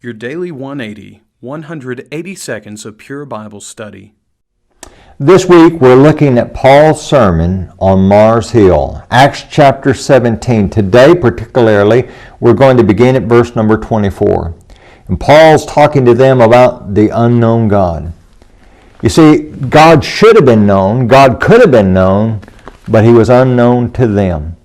Your Daily 180, 180 seconds of pure Bible study. This week we're looking at Paul's sermon on Mars Hill, Acts chapter 17. Today particularly, we're going to begin at verse number 24. And Paul's talking to them about the unknown God. You see, God should have been known, God could have been known, but He was unknown to them.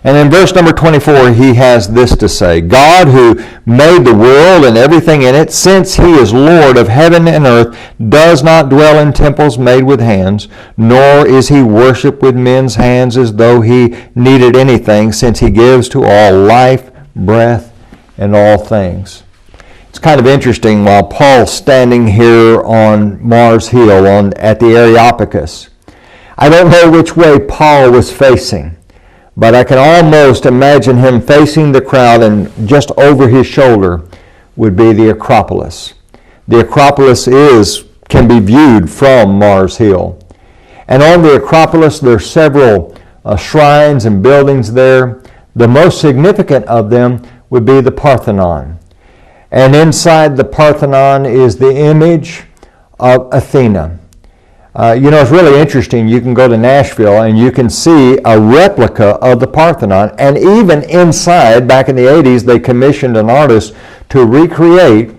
And in verse number 24, he has this to say, God who made the world and everything in it, since He is Lord of heaven and earth, does not dwell in temples made with hands, nor is He worshipped with men's hands as though He needed anything, since He gives to all life, breath, and all things. It's kind of interesting, while Paul's standing here on Mars Hill at the Areopagus, I don't know which way Paul was facing. But I can almost imagine him facing the crowd, and just over his shoulder would be the Acropolis. The Acropolis can be viewed from Mars Hill. And on the Acropolis there are several shrines and buildings there. The most significant of them would be the Parthenon. And inside the Parthenon is the image of Athena. It's really interesting. You can go to Nashville and you can see a replica of the Parthenon. And even inside, back in the 80s, they commissioned an artist to recreate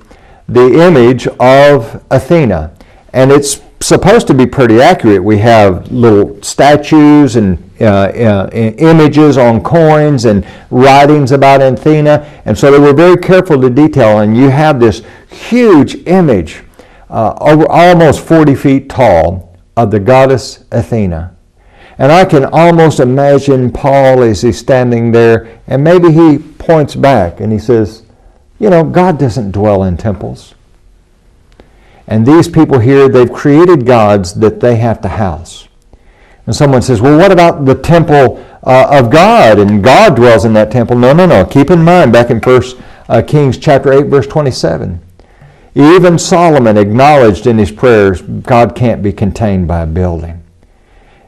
the image of Athena. And it's supposed to be pretty accurate. We have little statues and images on coins and writings about Athena. And so they were very careful to detail. And you have this huge image, over almost 40 feet tall, of the goddess Athena. And I can almost imagine Paul as he's standing there, and maybe he points back and he says, God doesn't dwell in temples. And these people here, they've created gods that they have to house. And someone says, well, what about the temple of God? And God dwells in that temple. No. Keep in mind, back in 1 Kings chapter 8, verse 27, even Solomon acknowledged in his prayers, God can't be contained by a building.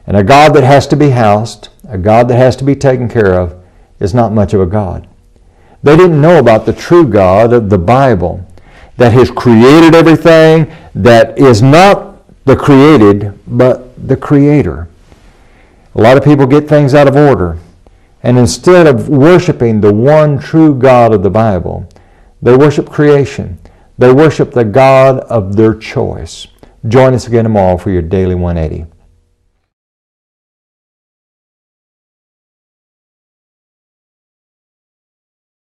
And a God that has to be housed, a God that has to be taken care of, is not much of a God. They didn't know about the true God of the Bible, that has created everything, that is not the created, but the Creator. A lot of people get things out of order, and instead of worshiping the one true God of the Bible, they worship creation. They worship the God of their choice. Join us again tomorrow for your Daily 180.